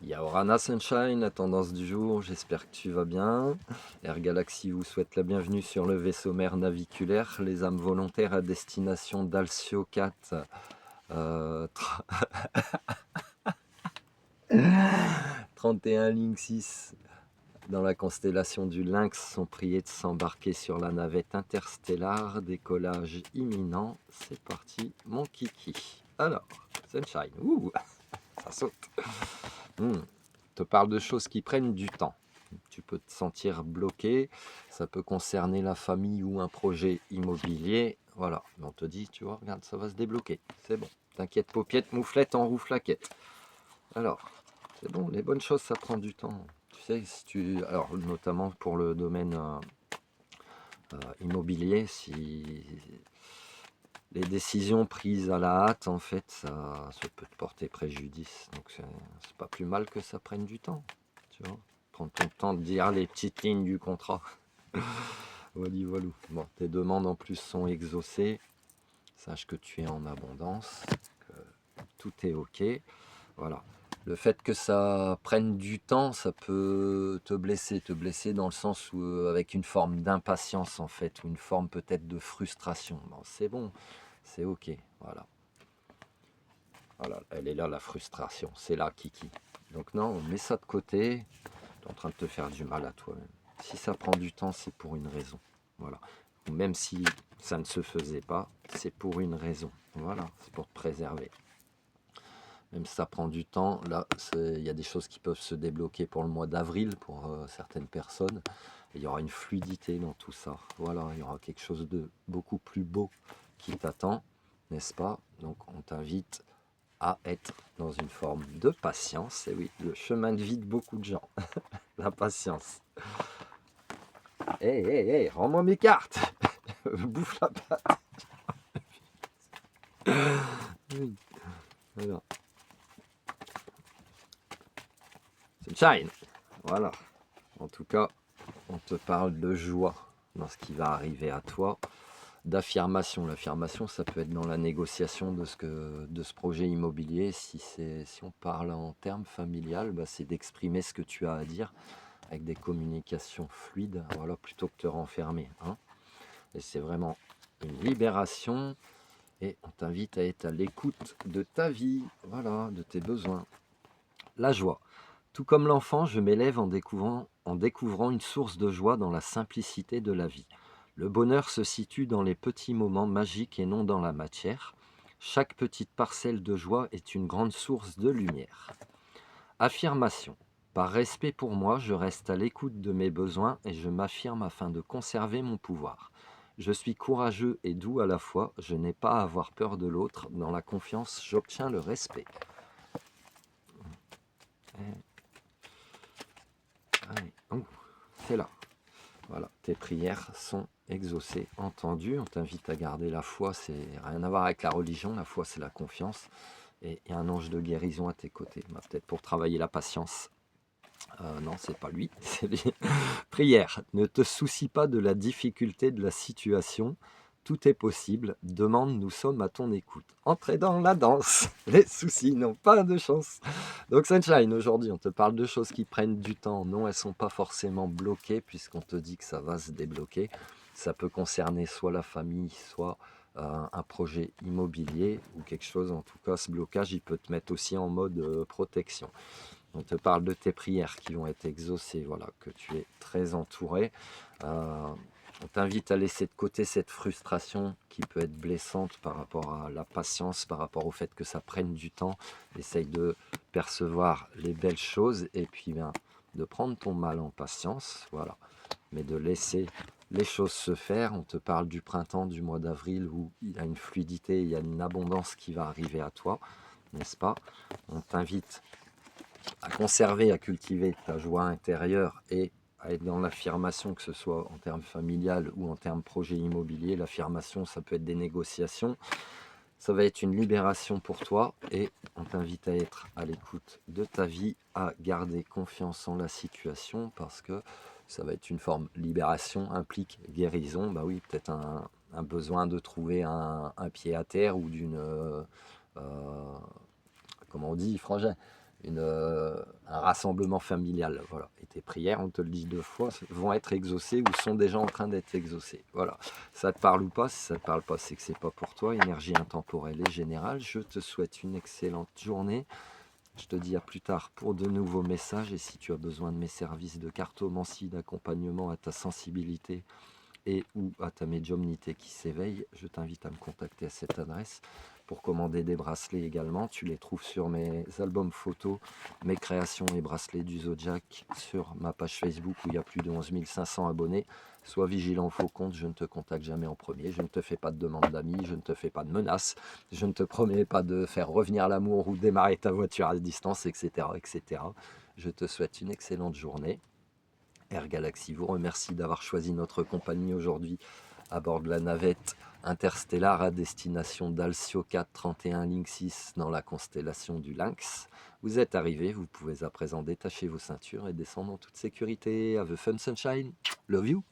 Yaorana Sunshine, la tendance du jour, j'espère que tu vas bien. Air Galaxy vous souhaite la bienvenue sur le vaisseau mère naviculaire, les âmes volontaires à destination d'Alcio 4. Euh, 31 Link 6 dans la constellation du Lynx sont priés de s'embarquer sur la navette interstellaire, décollage imminent. C'est parti, mon kiki. Alors, Sunshine, ouh, ça saute. Te parle de choses qui prennent du temps. Tu peux te sentir bloqué, ça peut concerner la famille ou un projet immobilier. Voilà, mais on te dit, tu vois, regarde, ça va se débloquer. C'est bon. T'inquiète, paupiette, mouflette, en rouflaquette. Alors, c'est bon, les bonnes choses, ça prend du temps. Tu sais, si tu, alors notamment pour le domaine immobilier, si les décisions prises à la hâte, en fait, ça peut te porter préjudice. Donc c'est pas plus mal que ça prenne du temps. Tu vois, prends ton temps de dire les petites lignes du contrat. Voilà, voilà. Bon, tes demandes en plus sont exaucées. Sache que tu es en abondance, que tout est ok. Voilà. Le fait que ça prenne du temps, ça peut te blesser dans le sens où avec une forme d'impatience en fait, ou une forme peut-être de frustration. Bon, c'est bon, c'est ok, voilà. Voilà, elle est là la frustration, c'est là Kiki. Donc non, on met ça de côté, tu es en train de te faire du mal à toi-même. Si ça prend du temps, c'est pour une raison. Voilà. Même si ça ne se faisait pas, c'est pour une raison. Voilà, c'est pour te préserver. Même si ça prend du temps, là, il y a des choses qui peuvent se débloquer pour le mois d'avril, pour certaines personnes. Et il y aura une fluidité dans tout ça. Voilà, il y aura quelque chose de beaucoup plus beau qui t'attend, n'est-ce pas? Donc on t'invite à être dans une forme de patience. Et oui, le chemin de vie de beaucoup de gens. La patience. Hé, hé, hé, rends-moi mes cartes. Bouffe la patte. Oui, voilà. Sunshine. Voilà. En tout cas, on te parle de joie dans ce qui va arriver à toi, d'affirmation. L'affirmation, ça peut être dans la négociation de ce projet immobilier. Si on parle en termes familial, bah, c'est d'exprimer ce que tu as à dire avec des communications fluides, voilà, plutôt que de te renfermer. Hein. Et c'est vraiment une libération. Et on t'invite à être à l'écoute de ta vie, voilà, de tes besoins. La joie. Tout comme l'enfant, je m'élève en découvrant une source de joie dans la simplicité de la vie. Le bonheur se situe dans les petits moments magiques et non dans la matière. Chaque petite parcelle de joie est une grande source de lumière. Affirmation. Par respect pour moi, je reste à l'écoute de mes besoins et je m'affirme afin de conserver mon pouvoir. Je suis courageux et doux à la fois, je n'ai pas à avoir peur de l'autre, dans la confiance, j'obtiens le respect. Allez, c'est là. Voilà, tes prières sont exaucées, entendues. On t'invite à garder la foi, c'est rien à voir avec la religion, la foi c'est la confiance. Et il y a un ange de guérison à tes côtés, bah, peut-être pour travailler la patience. Non, c'est pas lui, c'est lui. Prière, ne te soucie pas de la difficulté de la situation. Tout est possible. Demande, nous sommes à ton écoute. Entrez dans la danse. Les soucis n'ont pas de chance. Donc Sunshine, aujourd'hui, on te parle de choses qui prennent du temps. Non, elles ne sont pas forcément bloquées puisqu'on te dit que ça va se débloquer. Ça peut concerner soit la famille, soit un projet immobilier ou quelque chose. En tout cas, ce blocage, il peut te mettre aussi en mode protection. On te parle de tes prières qui vont être exaucées, voilà, que tu es très entouré. On t'invite à laisser de côté cette frustration qui peut être blessante par rapport à la patience, par rapport au fait que ça prenne du temps. Essaye de percevoir les belles choses et puis de prendre ton mal en patience, voilà, mais de laisser les choses se faire. On te parle du printemps, du mois d'avril où il y a une fluidité, il y a une abondance qui va arriver à toi, n'est-ce pas? On t'invite à conserver, à cultiver ta joie intérieure et à être dans l'affirmation, que ce soit en termes familial ou en termes projet immobilier. L'affirmation, ça peut être des négociations. Ça va être une libération pour toi et on t'invite à être à l'écoute de ta vie, à garder confiance en la situation parce que ça va être une forme libération, implique guérison. Bah oui, peut-être un besoin de trouver un pied à terre ou d'une... comment on dit, frangin, un rassemblement familial. Voilà. Et tes prières, on te le dit 2 fois, vont être exaucées ou sont déjà en train d'être exaucées. Voilà. Ça te parle ou pas? Si ça te parle pas, c'est que c'est pas pour toi. Énergie intemporelle et générale. Je te souhaite une excellente journée. Je te dis à plus tard pour de nouveaux messages. Et si tu as besoin de mes services de cartomancie, d'accompagnement à ta sensibilité et ou à ta médiumnité qui s'éveille, je t'invite à me contacter à cette adresse. Pour commander des bracelets également, tu les trouves sur mes albums photos, mes créations et bracelets du Zodiac sur ma page Facebook où il y a plus de 11 500 abonnés. Sois vigilant au faux compte, je ne te contacte jamais en premier, je ne te fais pas de demande d'amis, je ne te fais pas de menaces, je ne te promets pas de faire revenir l'amour ou démarrer ta voiture à distance, etc., etc. Je te souhaite une excellente journée. Air Galaxy vous remercie d'avoir choisi notre compagnie aujourd'hui à bord de la navette interstellaire à destination d'Alcio 431 Link 6 dans la constellation du Lynx. Vous êtes arrivés, vous pouvez à présent détacher vos ceintures et descendre en toute sécurité. Have a fun sunshine, love you.